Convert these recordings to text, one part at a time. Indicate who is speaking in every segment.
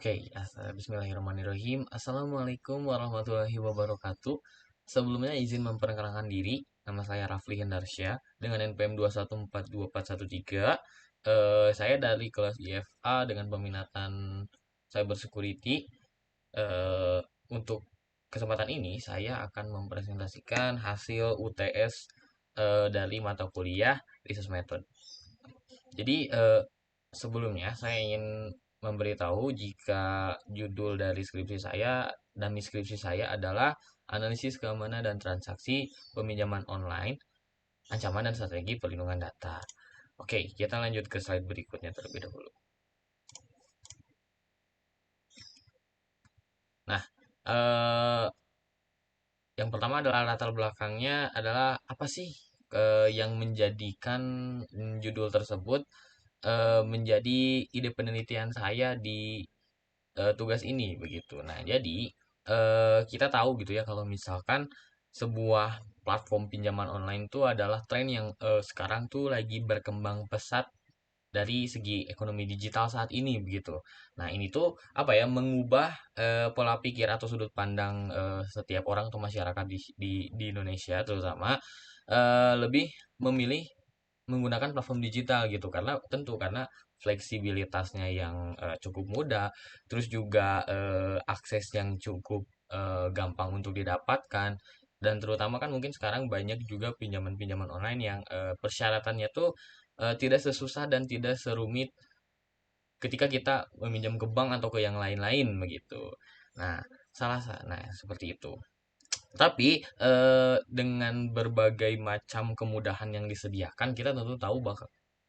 Speaker 1: Oke, bismillahirrahmanirrahim. Assalamualaikum warahmatullahi wabarakatuh. Sebelumnya izin memperkenalkan diri. Nama saya Rafli Hendarsya dengan NPM 2142413. Saya dari kelas IFA dengan peminatan Cyber Security. Untuk kesempatan ini saya akan mempresentasikan hasil UTS dari mata kuliah Research Method. Jadi sebelumnya saya ingin memberitahu jika judul dari skripsi saya dan skripsi saya adalah analisis keamanan dan transaksi peminjaman online, ancaman dan strategi perlindungan data. Oke, kita lanjut ke slide berikutnya terlebih dahulu. Nah, eh, yang pertama adalah latar belakangnya adalah apa sih yang menjadikan judul tersebut menjadi ide penelitian saya di tugas ini begitu. Nah, jadi kita tahu gitu ya kalau misalkan sebuah platform pinjaman online itu adalah tren yang sekarang tuh lagi berkembang pesat dari segi ekonomi digital saat ini begitu. Nah, ini tuh apa ya mengubah pola pikir atau sudut pandang setiap orang atau masyarakat di Indonesia terutama lebih memilih menggunakan platform digital gitu karena fleksibilitasnya yang cukup mudah, terus juga akses yang cukup gampang untuk didapatkan, dan terutama kan mungkin sekarang banyak juga pinjaman-pinjaman online yang persyaratannya tuh tidak sesusah dan tidak serumit ketika kita meminjam ke bank atau ke yang lain-lain begitu. Nah, nah seperti itu. Tapi dengan berbagai macam kemudahan yang disediakan, kita tentu tahu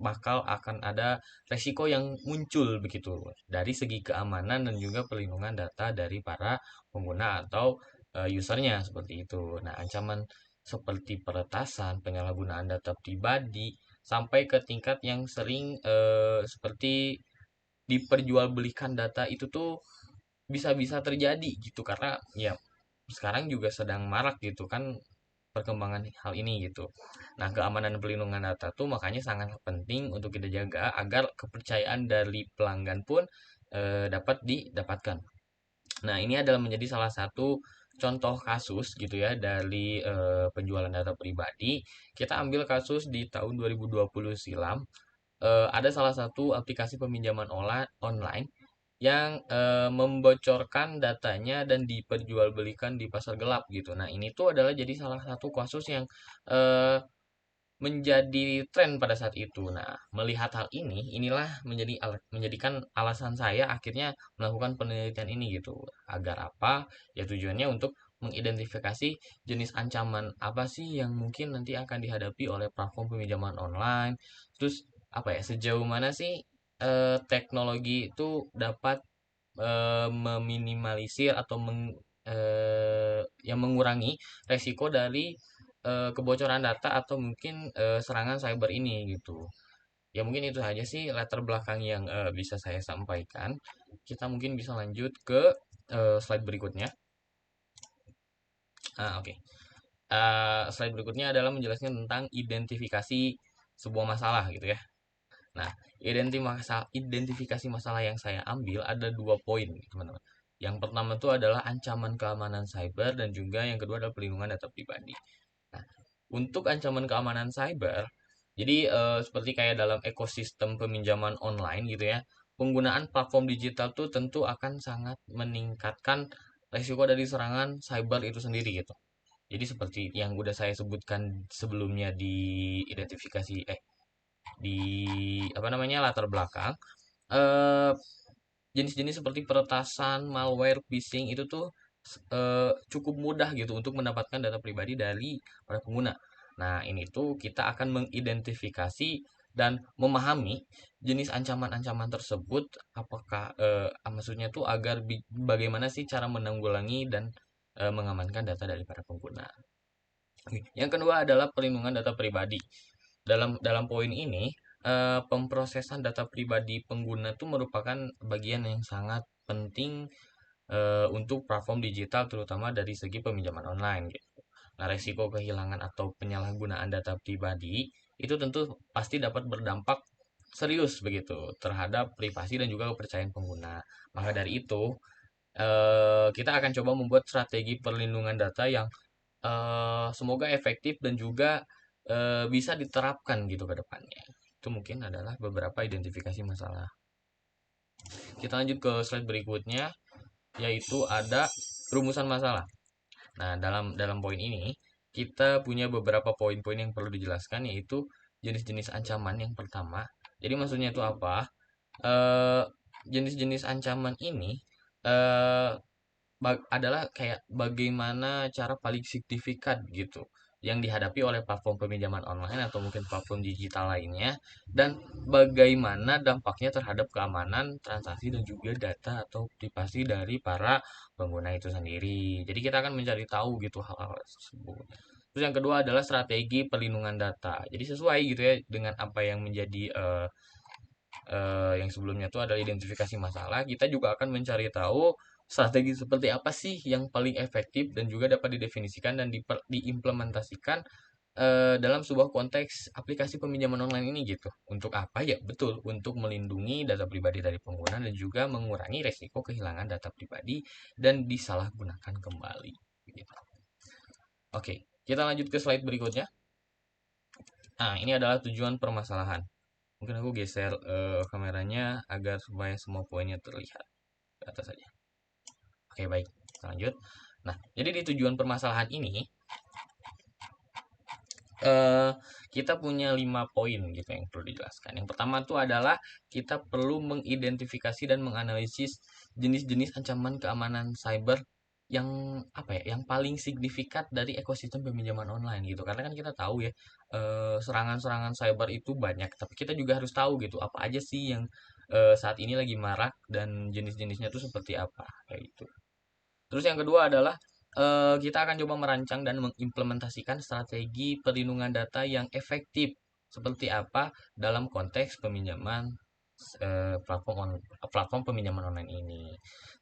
Speaker 1: bakal akan ada resiko yang muncul begitu dari segi keamanan dan juga perlindungan data dari para pengguna atau usernya seperti itu. Nah, ancaman seperti peretasan, penyalahgunaan data pribadi, sampai ke tingkat yang sering seperti diperjualbelikan data itu tuh bisa-bisa terjadi gitu karena ya sekarang juga sedang marak gitu kan perkembangan hal ini gitu. Nah, keamanan dan pelindungan data tuh makanya sangat penting untuk kita jaga agar kepercayaan dari pelanggan pun dapat didapatkan. Nah, ini adalah menjadi salah satu contoh kasus gitu ya dari penjualan data pribadi. Kita ambil kasus di tahun 2020 silam. Ada salah satu aplikasi peminjaman online yang membocorkan datanya dan diperjualbelikan di pasar gelap gitu. Nah, ini tuh adalah jadi salah satu kasus yang eh, menjadi tren pada saat itu. Nah, melihat hal ini, inilah menjadikan alasan saya akhirnya melakukan penelitian ini gitu. Agar apa? Ya tujuannya untuk mengidentifikasi jenis ancaman apa sih yang mungkin nanti akan dihadapi oleh platform peminjaman online. Terus apa ya? Sejauh mana sih teknologi itu dapat meminimalisir atau yang mengurangi resiko dari kebocoran data atau mungkin serangan cyber ini gitu. Ya mungkin itu saja sih latar belakang yang bisa saya sampaikan. Kita mungkin bisa lanjut ke slide berikutnya. Oke. Slide berikutnya adalah menjelaskan tentang identifikasi sebuah masalah gitu ya. Nah, identifikasi masalah yang saya ambil ada dua poin, teman-teman. Yang pertama itu adalah ancaman keamanan cyber dan juga yang kedua adalah perlindungan data pribadi. Nah, untuk ancaman keamanan cyber, jadi seperti kayak dalam ekosistem peminjaman online gitu ya, penggunaan platform digital tuh tentu akan sangat meningkatkan resiko dari serangan cyber itu sendiri gitu. Jadi seperti yang udah saya sebutkan sebelumnya di identifikasi di apa namanya latar belakang, eh, jenis-jenis seperti peretasan, malware, phishing itu tuh cukup mudah gitu untuk mendapatkan data pribadi dari para pengguna. Nah, ini tuh kita akan mengidentifikasi dan memahami jenis ancaman-ancaman tersebut apakah maksudnya tuh agar bagaimana sih cara menanggulangi dan mengamankan data dari para pengguna. Yang kedua adalah perlindungan data pribadi. Dalam poin ini, pemrosesan data pribadi pengguna itu merupakan bagian yang sangat penting untuk platform digital terutama dari segi peminjaman online gitu. Nah, resiko kehilangan atau penyalahgunaan data pribadi itu tentu pasti dapat berdampak serius begitu terhadap privasi dan juga kepercayaan pengguna. Maka dari itu, kita akan coba membuat strategi perlindungan data yang semoga efektif dan juga bisa diterapkan gitu ke depannya. Itu mungkin adalah beberapa identifikasi masalah. Kita lanjut ke slide berikutnya, yaitu ada rumusan masalah. Nah, dalam poin ini kita punya beberapa poin-poin yang perlu dijelaskan, yaitu jenis-jenis ancaman yang pertama. Jadi maksudnya itu apa? Eh, Jenis-jenis ancaman ini eh, adalah kayak bagaimana cara paling signifikan gitu yang dihadapi oleh platform peminjaman online atau mungkin platform digital lainnya, dan bagaimana dampaknya terhadap keamanan transaksi dan juga data atau privasi dari para pengguna itu sendiri. Jadi kita akan mencari tahu gitu hal-hal tersebut. Terus yang kedua adalah strategi perlindungan data. Jadi sesuai gitu ya dengan apa yang menjadi yang sebelumnya itu adalah identifikasi masalah, kita juga akan mencari tahu strategi seperti apa sih yang paling efektif dan juga dapat didefinisikan dan diimplementasikan dalam sebuah konteks aplikasi peminjaman online ini gitu. Untuk apa ya? Betul, untuk melindungi data pribadi dari pengguna dan juga mengurangi resiko kehilangan data pribadi dan disalahgunakan kembali. Gitu. Oke, kita lanjut ke slide berikutnya. Nah, ini adalah tujuan permasalahan. Mungkin aku geser kameranya agar supaya semua poinnya terlihat ke atas saja. Oke, baik. Lanjut. Nah, jadi di tujuan permasalahan ini eh, kita punya 5 poin gitu yang perlu dijelaskan. Yang pertama itu adalah kita perlu mengidentifikasi dan menganalisis jenis-jenis ancaman keamanan cyber yang apa ya, yang paling signifikan dari ekosistem peminjaman online gitu. Karena kan kita tahu ya, serangan-serangan cyber itu banyak, tapi kita juga harus tahu gitu apa aja sih yang saat ini lagi marak dan jenis-jenisnya itu seperti apa kayak gitu. Terus yang kedua adalah kita akan coba merancang dan mengimplementasikan strategi perlindungan data yang efektif seperti apa dalam konteks peminjaman platform peminjaman online ini.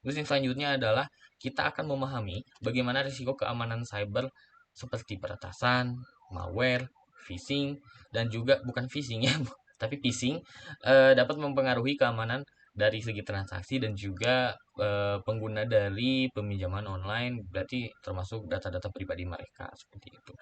Speaker 1: Terus yang selanjutnya adalah kita akan memahami bagaimana risiko keamanan cyber seperti peretasan, malware, phishing, dan juga bukan phishing ya, tapi phishing dapat mempengaruhi keamanan dari segi transaksi dan juga pengguna dari peminjaman online, berarti termasuk data-data pribadi mereka seperti itu.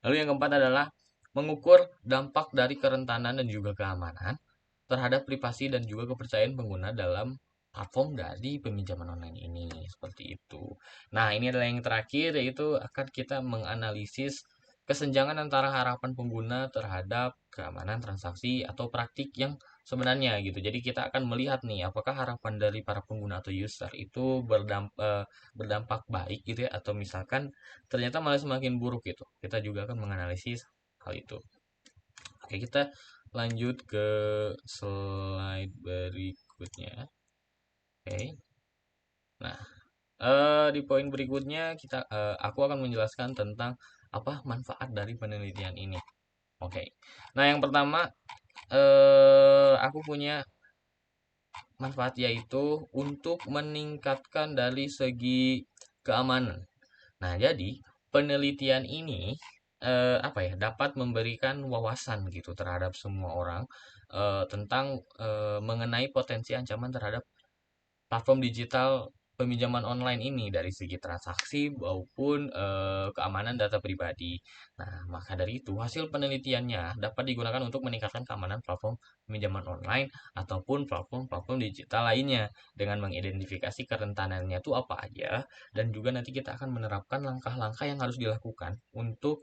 Speaker 1: Lalu yang keempat adalah mengukur dampak dari kerentanan dan juga keamanan terhadap privasi dan juga kepercayaan pengguna dalam platform dari peminjaman online ini seperti itu. Nah, ini adalah yang terakhir, yaitu akan kita menganalisis kesenjangan antara harapan pengguna terhadap keamanan transaksi atau praktik yang sebenarnya gitu. Jadi kita akan melihat nih apakah harapan dari para pengguna atau user itu berdampak baik gitu ya, atau misalkan ternyata malah semakin buruk gitu. Kita juga akan menganalisis hal itu. Oke, kita lanjut ke slide berikutnya. Oke. Nah, di poin berikutnya aku akan menjelaskan tentang apa manfaat dari penelitian ini. Oke. Nah, yang pertama aku punya manfaat yaitu untuk meningkatkan dari segi keamanan. Nah, jadi penelitian ini apa ya, dapat memberikan wawasan gitu terhadap semua orang tentang mengenai potensi ancaman terhadap platform digital peminjaman online ini dari segi transaksi maupun keamanan data pribadi. Nah, maka dari itu hasil penelitiannya dapat digunakan untuk meningkatkan keamanan platform peminjaman online ataupun platform-platform digital lainnya dengan mengidentifikasi kerentanannya itu apa aja, dan juga nanti kita akan menerapkan langkah-langkah yang harus dilakukan untuk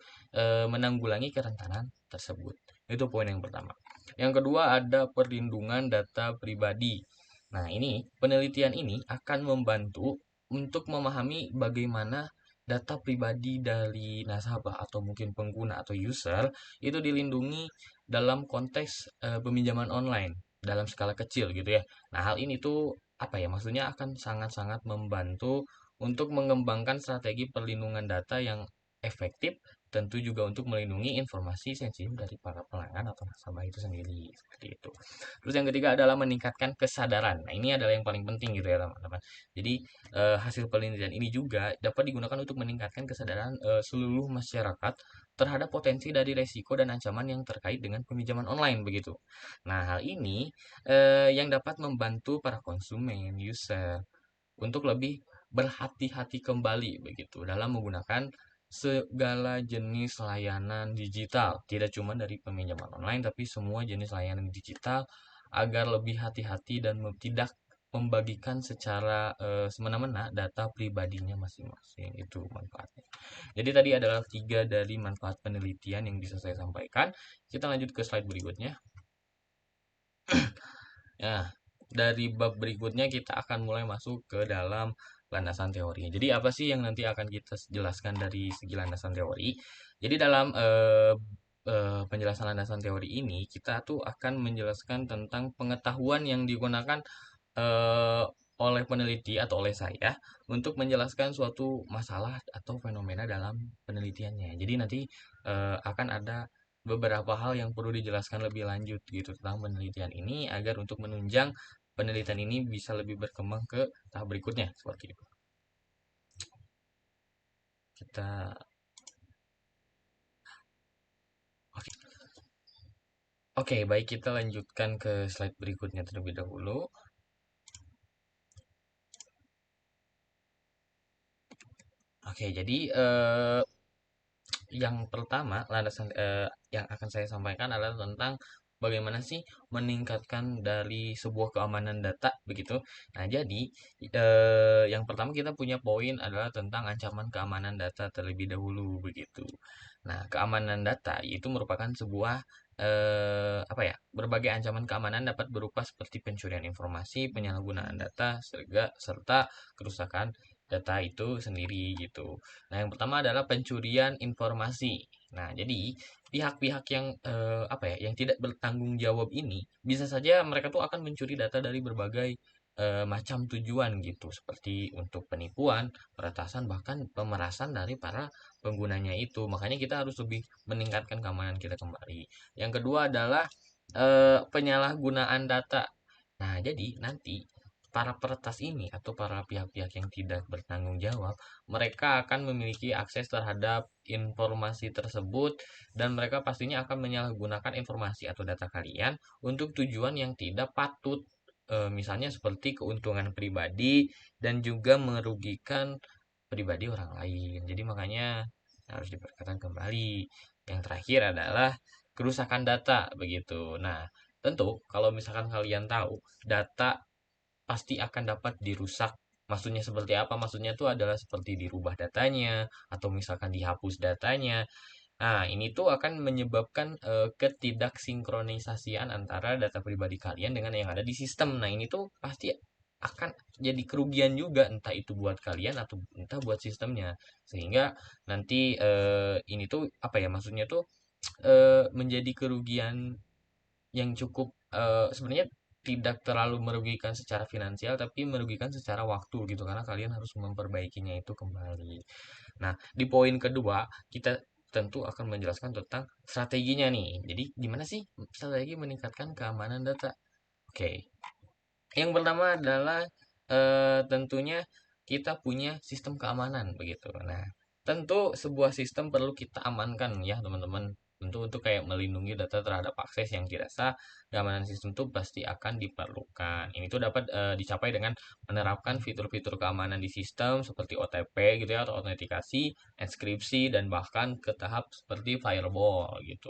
Speaker 1: menanggulangi kerentanan tersebut. Itu poin yang pertama. Yang kedua ada perlindungan data pribadi. Nah, ini penelitian ini akan membantu untuk memahami bagaimana data pribadi dari nasabah atau mungkin pengguna atau user itu dilindungi dalam konteks peminjaman online dalam skala kecil gitu ya. Nah, hal ini tuh apa ya? Maksudnya akan sangat-sangat membantu untuk mengembangkan strategi perlindungan data yang efektif tentu juga untuk melindungi informasi sensitif dari para pelanggan atau nasabah itu sendiri, seperti itu. Terus yang ketiga adalah meningkatkan kesadaran. Nah, ini adalah yang paling penting gitu ya, teman-teman. Jadi, hasil penelitian ini juga dapat digunakan untuk meningkatkan kesadaran, seluruh masyarakat terhadap potensi dari resiko dan ancaman yang terkait dengan pinjaman online, begitu. Nah, hal ini, yang dapat membantu para konsumen, user, untuk lebih berhati-hati kembali begitu dalam menggunakan segala jenis layanan digital, tidak cuma dari peminjaman online tapi semua jenis layanan digital agar lebih hati-hati dan tidak membagikan secara semena-mena data pribadinya masing-masing. Itu manfaatnya. Jadi tadi adalah 3 dari manfaat penelitian yang bisa saya sampaikan. Kita lanjut ke slide berikutnya. Nah, dari bab berikutnya kita akan mulai masuk ke dalam landasan teori. Jadi apa sih yang nanti akan kita jelaskan dari segi landasan teori? Jadi dalam penjelasan landasan teori ini kita tuh akan menjelaskan tentang pengetahuan yang digunakan eh, oleh peneliti atau oleh saya untuk menjelaskan suatu masalah atau fenomena dalam penelitiannya. Jadi nanti akan ada beberapa hal yang perlu dijelaskan lebih lanjut gitu tentang penelitian ini agar untuk menunjang penelitian ini bisa lebih berkembang ke tahap berikutnya seperti itu. Kita oke. Oke, baik kita lanjutkan ke slide berikutnya terlebih dahulu. Oke, jadi yang pertama landasan yang akan saya sampaikan adalah tentang bagaimana sih meningkatkan dari sebuah keamanan data begitu. Nah, jadi yang pertama kita punya poin adalah tentang ancaman keamanan data terlebih dahulu begitu. Nah, keamanan data itu merupakan sebuah apa ya? Berbagai ancaman keamanan dapat berupa seperti pencurian informasi, penyalahgunaan data, serta kerusakan data itu sendiri gitu. Nah, yang pertama adalah pencurian informasi. Nah, jadi pihak-pihak yang apa ya, yang tidak bertanggung jawab ini bisa saja mereka tuh akan mencuri data dari berbagai macam tujuan gitu, seperti untuk penipuan, peretasan, bahkan pemerasan dari para penggunanya itu. Makanya kita harus lebih meningkatkan keamanan kita kembali. Yang kedua adalah penyalahgunaan data. Nah, jadi nanti para peretas ini atau para pihak-pihak yang tidak bertanggung jawab mereka akan memiliki akses terhadap informasi tersebut dan mereka pastinya akan menyalahgunakan informasi atau data kalian untuk tujuan yang tidak patut. Misalnya seperti keuntungan pribadi dan juga merugikan pribadi orang lain. Jadi makanya harus diperketat kembali. Yang terakhir adalah kerusakan data begitu. Nah, tentu kalau misalkan kalian tahu data pasti akan dapat dirusak. Maksudnya seperti apa? Maksudnya itu adalah seperti dirubah datanya atau misalkan dihapus datanya. Nah, ini tuh akan menyebabkan ketidaksinkronisasian antara data pribadi kalian dengan yang ada di sistem. Nah, ini tuh pasti akan jadi kerugian juga, entah itu buat kalian atau entah buat sistemnya. Sehingga nanti ini tuh apa ya? Maksudnya tuh menjadi kerugian yang cukup sebenarnya tidak terlalu merugikan secara finansial tapi merugikan secara waktu gitu karena kalian harus memperbaikinya itu kembali. Nah, di poin kedua kita tentu akan menjelaskan tentang strateginya nih. Jadi gimana sih strategi meningkatkan keamanan data? Oke. Yang pertama adalah tentunya kita punya sistem keamanan begitu. Nah, tentu sebuah sistem perlu kita amankan ya teman-teman. Tentu untuk kayak melindungi data terhadap akses yang tidak sah, keamanan sistem itu pasti akan diperlukan. Ini tuh dapat dicapai dengan menerapkan fitur-fitur keamanan di sistem seperti OTP gitu ya atau autentikasi, enkripsi dan bahkan ke tahap seperti firewall gitu.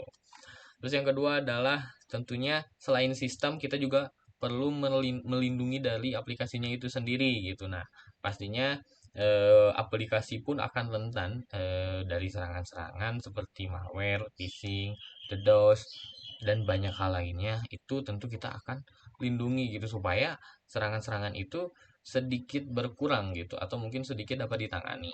Speaker 1: Terus yang kedua adalah tentunya selain sistem kita juga perlu melindungi dari aplikasinya itu sendiri gitu. Nah, pastinya aplikasi pun akan rentan dari serangan-serangan seperti malware, phishing, DDoS dan banyak hal lainnya. Itu tentu kita akan lindungi gitu supaya serangan-serangan itu sedikit berkurang gitu atau mungkin sedikit dapat ditangani.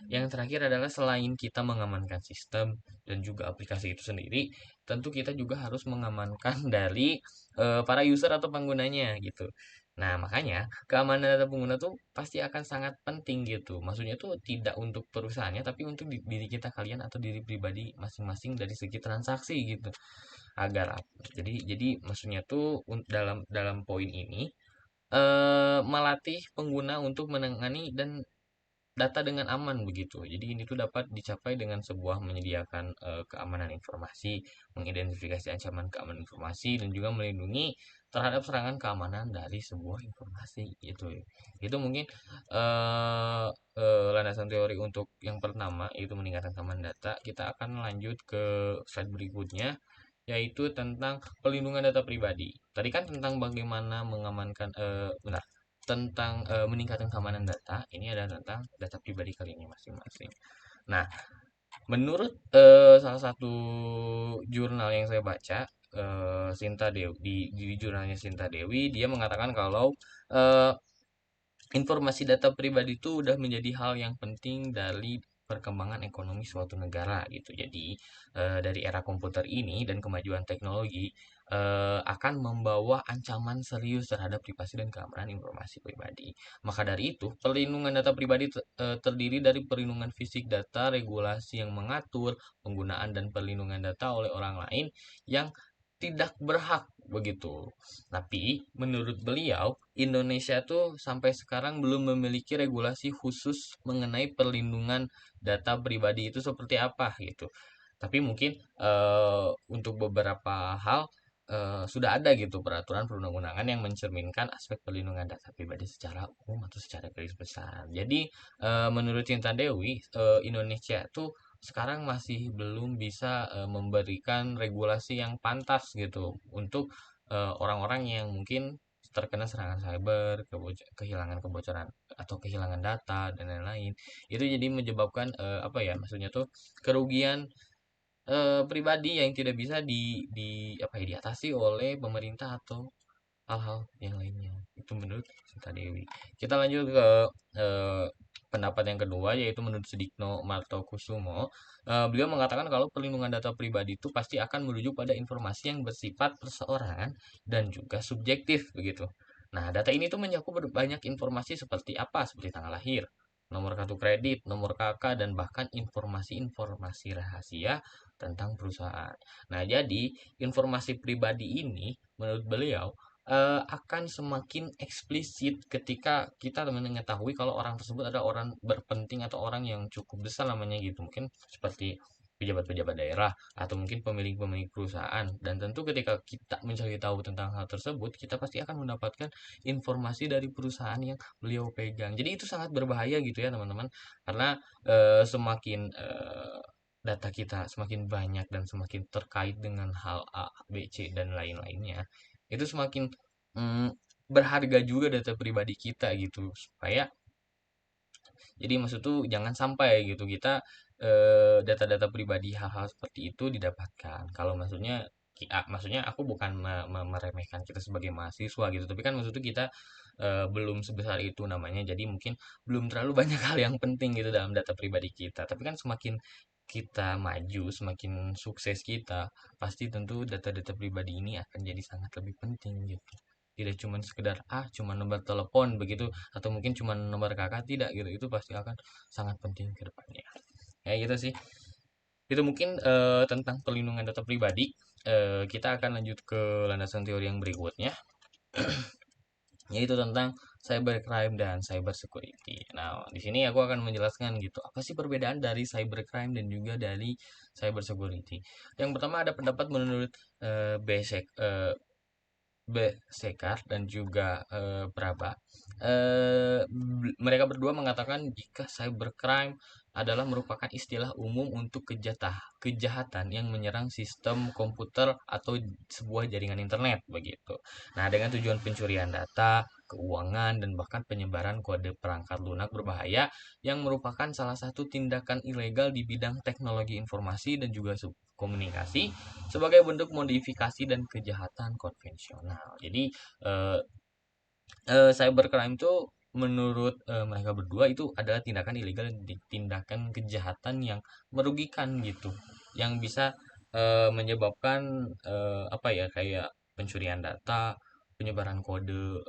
Speaker 1: Yang terakhir adalah selain kita mengamankan sistem dan juga aplikasi itu sendiri, tentu kita juga harus mengamankan dari para user atau penggunanya gitu. Nah, makanya keamanan data pengguna tuh pasti akan sangat penting gitu. Maksudnya tuh tidak untuk perusahaannya, tapi untuk diri kita kalian atau diri pribadi masing-masing dari segi transaksi gitu. Agar jadi maksudnya tuh dalam dalam poin ini melatih pengguna untuk menangani dan data dengan aman begitu. Jadi ini tuh dapat dicapai dengan sebuah menyediakan keamanan informasi, mengidentifikasi ancaman keamanan informasi dan juga melindungi terhadap serangan keamanan dari sebuah informasi gitu. Itu mungkin eh landasan teori untuk yang pertama yaitu meningkatkan keamanan data. Kita akan lanjut ke slide berikutnya yaitu tentang pelindungan data pribadi. Tadi kan tentang bagaimana mengamankan benar tentang meningkatkan keamanan data, ini ada tentang data pribadi kalian masing-masing. Nah, menurut salah satu jurnal yang saya baca, Sinta Dewi di jurnalnya Sinta Dewi, dia mengatakan kalau eh, informasi data pribadi itu udah menjadi hal yang penting dari perkembangan ekonomi suatu negara gitu. Jadi dari era komputer ini dan kemajuan teknologi akan membawa ancaman serius terhadap privasi dan keamanan informasi pribadi. Maka dari itu, perlindungan data pribadi terdiri dari perlindungan fisik data, regulasi yang mengatur penggunaan dan perlindungan data oleh orang lain yang tidak berhak begitu. Tapi menurut beliau, Indonesia tuh sampai sekarang belum memiliki regulasi khusus mengenai perlindungan data pribadi itu seperti apa gitu. Tapi mungkin untuk beberapa hal sudah ada gitu peraturan perundang-undangan yang mencerminkan aspek perlindungan data pribadi secara umum atau secara garis besar. Jadi menurut Cinta Dewi, Indonesia tuh sekarang masih belum bisa memberikan regulasi yang pantas gitu untuk orang-orang yang mungkin terkena serangan cyber, kehilangan kebocoran atau kehilangan data dan lain-lain. Itu jadi menyebabkan apa ya? Maksudnya tuh kerugian pribadi yang tidak bisa di apa ya diatasi oleh pemerintah atau hal-hal yang lainnya. Itu menurut Sinta Dewi. Kita lanjut ke eh, pendapat yang kedua yaitu menurut Sudikno Martokusumo. Beliau mengatakan kalau perlindungan data pribadi itu pasti akan merujuk pada informasi yang bersifat perseorangan dan juga subjektif begitu. Nah, data ini tuh mencakup banyak informasi seperti apa? Seperti tanggal lahir, nomor kartu kredit, nomor KK, dan bahkan informasi-informasi rahasia tentang perusahaan. Nah, jadi informasi pribadi ini menurut beliau akan semakin eksplisit ketika kita mengetahui kalau orang tersebut adalah orang berpenting atau orang yang cukup besar namanya gitu. Mungkin seperti pejabat-pejabat daerah atau mungkin pemilik-pemilik perusahaan. Dan tentu ketika kita mencari tahu tentang hal tersebut, kita pasti akan mendapatkan informasi dari perusahaan yang beliau pegang. Jadi itu sangat berbahaya gitu ya teman-teman. Karena semakin data kita semakin banyak dan semakin terkait dengan hal A, B, C, dan lain-lainnya, itu semakin mm, berharga juga data pribadi kita gitu. Supaya jadi maksud tuh jangan sampai gitu kita data-data pribadi hal-hal seperti itu didapatkan. Kalau maksudnya maksudnya aku bukan meremehkan kita sebagai mahasiswa gitu, tapi kan maksudnya kita belum sebesar itu namanya. Jadi mungkin belum terlalu banyak hal yang penting gitu dalam data pribadi kita. Tapi kan semakin kita maju, semakin sukses kita, pasti tentu data-data pribadi ini akan jadi sangat lebih penting gitu. Tidak cuma sekedar cuma nomor telepon begitu atau mungkin cuma nomor kakak tidak gitu. Itu pasti akan sangat penting ke depannya. Ya gitu sih. Itu mungkin tentang perlindungan data pribadi. Kita akan lanjut ke landasan teori yang berikutnya yaitu tentang cybercrime dan cyber security. Nah, di sini aku akan menjelaskan gitu, apa sih perbedaan dari cybercrime dan juga dari cyber security. Yang pertama ada pendapat menurut Besek Sekar dan juga Praba. Mereka berdua mengatakan jika cybercrime adalah merupakan istilah umum untuk kejahatan yang menyerang sistem komputer atau sebuah jaringan internet begitu. Nah, dengan tujuan pencurian data, keuangan, dan bahkan penyebaran kode perangkat lunak berbahaya yang merupakan salah satu tindakan ilegal di bidang teknologi informasi dan juga komunikasi sebagai bentuk modifikasi dan kejahatan konvensional. Jadi eh, cybercrime itu menurut mereka berdua itu adalah tindakan ilegal, tindakan kejahatan yang merugikan gitu, yang bisa menyebabkan apa ya kayak pencurian data, penyebaran kode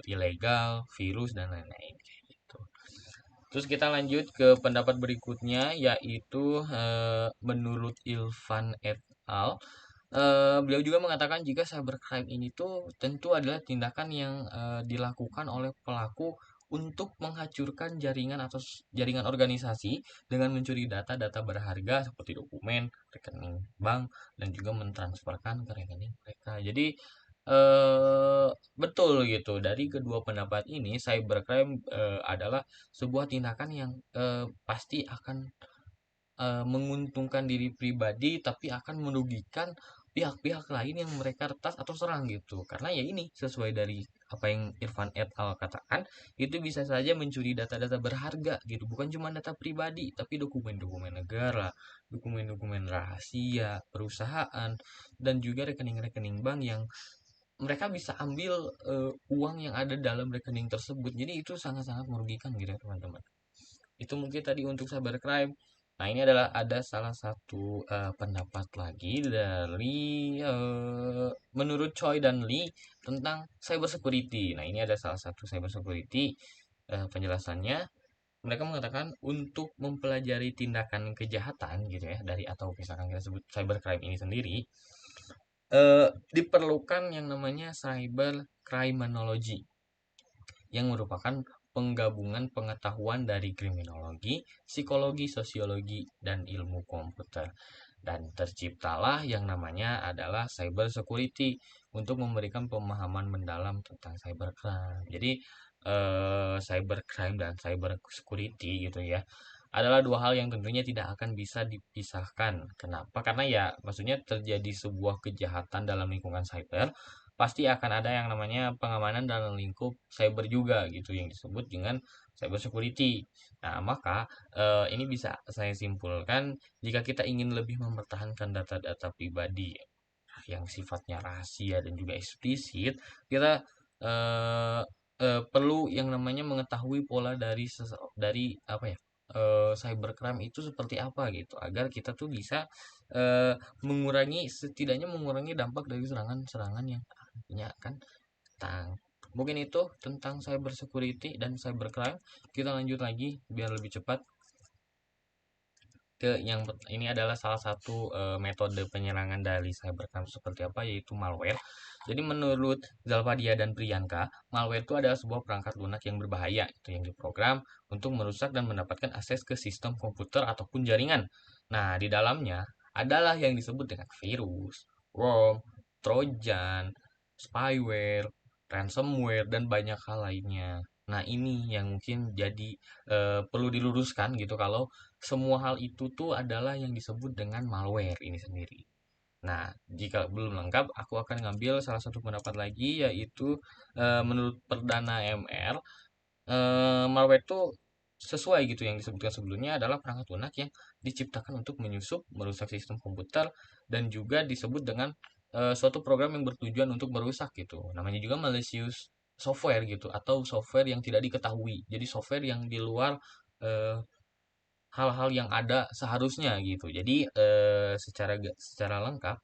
Speaker 1: ilegal, virus dan lain-lain kayak gitu. Terus kita lanjut ke pendapat berikutnya yaitu menurut Ilvan et al. Beliau juga mengatakan jika cybercrime ini tuh tentu adalah tindakan yang dilakukan oleh pelaku untuk menghancurkan jaringan atau jaringan organisasi dengan mencuri data-data berharga seperti dokumen, rekening bank, dan juga mentransferkan ke rekening mereka. Jadi eh, betul gitu. Dari kedua pendapat ini, cybercrime adalah sebuah tindakan yang pasti akan menguntungkan diri pribadi tapi akan merugikan pihak-pihak lain yang mereka retas atau serang gitu. Karena ya ini sesuai dari apa yang Irfan et al katakan, itu bisa saja mencuri data-data berharga gitu. Bukan cuma data pribadi, tapi dokumen-dokumen negara, dokumen-dokumen rahasia, perusahaan, dan juga rekening-rekening bank yang mereka bisa ambil uang yang ada dalam rekening tersebut. Jadi itu sangat-sangat merugikan gitu ya teman-teman. Itu mungkin tadi untuk cybercrime. Nah, ini adalah ada salah satu pendapat lagi dari menurut Choi dan Lee tentang cyber security. Nah, ini ada salah satu cyber security penjelasannya. Mereka mengatakan untuk mempelajari tindakan kejahatan gitu ya dari atau misalkan kita sebut cybercrime ini sendiri diperlukan yang namanya cyber criminology yang merupakan penggabungan pengetahuan dari kriminologi, psikologi, sosiologi, dan ilmu komputer. Dan terciptalah yang namanya adalah cyber security untuk memberikan pemahaman mendalam tentang cybercrime. Jadi cybercrime dan cyber security gitu ya adalah dua hal yang tentunya tidak akan bisa dipisahkan. Kenapa? Karena ya maksudnya terjadi sebuah kejahatan dalam lingkungan cyber pasti akan ada yang namanya pengamanan dalam lingkup cyber juga gitu yang disebut dengan cyber security. Nah, maka ini bisa saya simpulkan jika kita ingin lebih mempertahankan data-data pribadi yang sifatnya rahasia dan juga eksplisit, kita eh, perlu yang namanya mengetahui pola dari apa ya? Cybercrime itu seperti apa gitu agar kita tuh bisa mengurangi setidaknya mengurangi dampak dari serangan-serangan yang punya kan tentang mungkin itu tentang cyber security dan cybercrime. Kita lanjut lagi biar lebih cepat ke yang ini adalah salah satu metode penyerangan dari cybercrime seperti apa yaitu malware. Jadi menurut Zalvadia dan Priyanka, malware itu adalah sebuah perangkat lunak yang berbahaya itu yang diprogram untuk merusak dan mendapatkan akses ke sistem komputer ataupun jaringan. Nah, di dalamnya adalah yang disebut dengan virus, worm, trojan, spyware, ransomware dan banyak hal lainnya. Nah, ini yang mungkin jadi perlu diluruskan gitu kalau semua hal itu tuh adalah yang disebut dengan malware ini sendiri. Nah, jika belum lengkap, aku akan ngambil salah satu pendapat lagi yaitu menurut Perdana MR, malware itu sesuai gitu yang disebutkan sebelumnya adalah perangkat lunak yang diciptakan untuk menyusup, merusak sistem komputer dan juga disebut dengan suatu program yang bertujuan untuk merusak gitu. Namanya juga malicious software gitu atau software yang tidak diketahui. Jadi software yang di luar eh, hal-hal yang ada seharusnya gitu. Jadi secara lengkap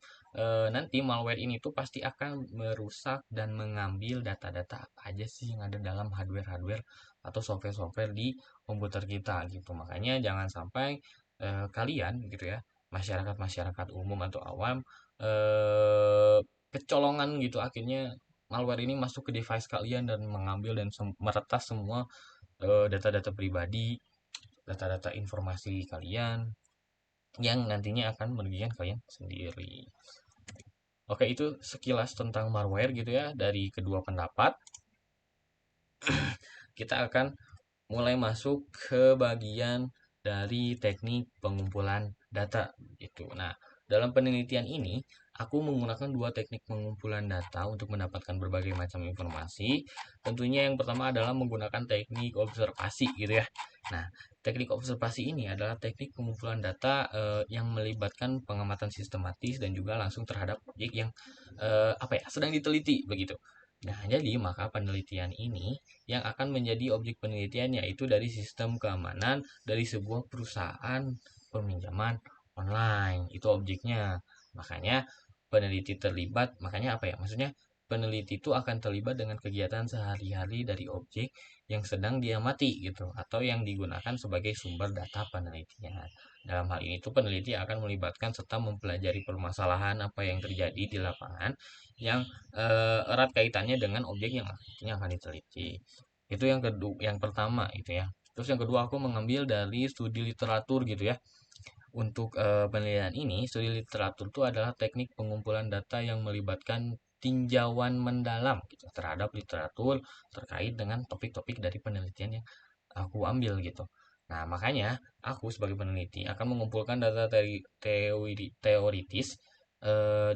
Speaker 1: nanti malware ini tuh pasti akan merusak dan mengambil data-data apa aja sih yang ada dalam hardware-hardware atau software-software di komputer kita gitu. Makanya jangan sampai kalian gitu ya, masyarakat-masyarakat umum atau awam kecolongan gitu akhirnya malware ini masuk ke device kalian dan mengambil dan meretas semua data-data pribadi, data-data informasi kalian yang nantinya akan merugikan kalian sendiri. Oke, itu sekilas tentang malware gitu ya dari kedua pendapat. Kita akan mulai masuk ke bagian dari teknik pengumpulan data gitu. Nah, dalam penelitian ini aku menggunakan dua teknik pengumpulan data untuk mendapatkan berbagai macam informasi. Tentunya yang pertama adalah menggunakan teknik observasi gitu ya. Nah, teknik observasi ini adalah teknik pengumpulan data yang melibatkan pengamatan sistematis dan juga langsung terhadap objek yang apa ya sedang diteliti begitu. Nah, jadi maka penelitian ini yang akan menjadi objek penelitian yaitu dari sistem keamanan dari sebuah perusahaan peminjaman online. Itu objeknya. Makanya peneliti terlibat, makanya apa ya? Maksudnya peneliti itu akan terlibat dengan kegiatan sehari-hari dari objek yang sedang diamati gitu atau yang digunakan sebagai sumber data penelitian. Dalam hal ini tuh peneliti akan melibatkan serta mempelajari permasalahan apa yang terjadi di lapangan yang erat kaitannya dengan objek yang akan diteliti. Itu yang kedua, yang pertama itu ya. Terus yang kedua aku mengambil dari studi literatur gitu ya. Untuk penelitian ini, studi literatur itu adalah teknik pengumpulan data yang melibatkan tinjauan mendalam gitu, terhadap literatur terkait dengan topik-topik dari penelitian yang aku ambil gitu. Nah, makanya aku sebagai peneliti akan mengumpulkan data dari teoritis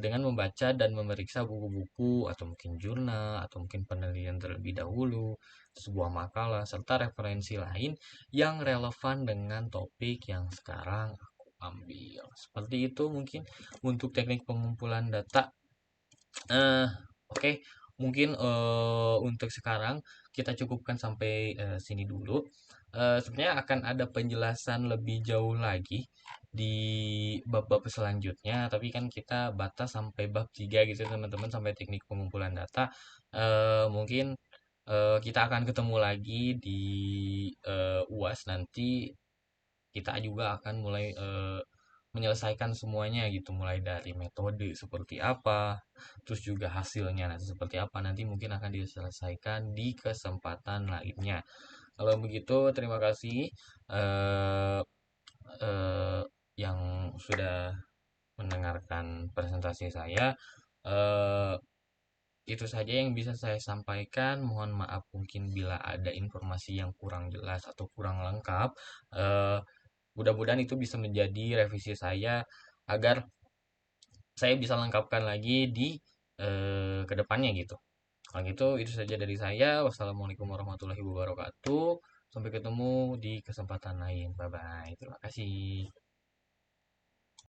Speaker 1: dengan membaca dan memeriksa buku-buku atau mungkin jurnal atau mungkin penelitian terlebih dahulu, sebuah makalah serta referensi lain yang relevan dengan topik yang sekarang aku ambil. Seperti itu mungkin untuk teknik pengumpulan data. Eh, oke, mungkin untuk sekarang kita cukupkan sampai sini dulu. Sebenarnya akan ada penjelasan lebih jauh lagi di bab-bab selanjutnya, tapi kan kita batas sampai bab 3 gitu teman-teman, sampai teknik pengumpulan data. Mungkin kita akan ketemu lagi di UAS nanti, kita juga akan mulai menyelesaikan semuanya gitu, mulai dari metode seperti apa, terus juga hasilnya nanti seperti apa, nanti mungkin akan diselesaikan di kesempatan lainnya. Kalau begitu terima kasih eh, eh, yang sudah mendengarkan presentasi saya. Eh, itu saja yang bisa saya sampaikan. Mohon maaf mungkin bila ada informasi yang kurang jelas atau kurang lengkap. Eh, Mudah-mudahan itu bisa menjadi revisi saya agar saya bisa lengkapkan lagi di kedepannya gitu. Kalau gitu itu saja dari saya. Wassalamualaikum warahmatullahi wabarakatuh. Sampai ketemu di kesempatan lain. Bye bye. Terima kasih.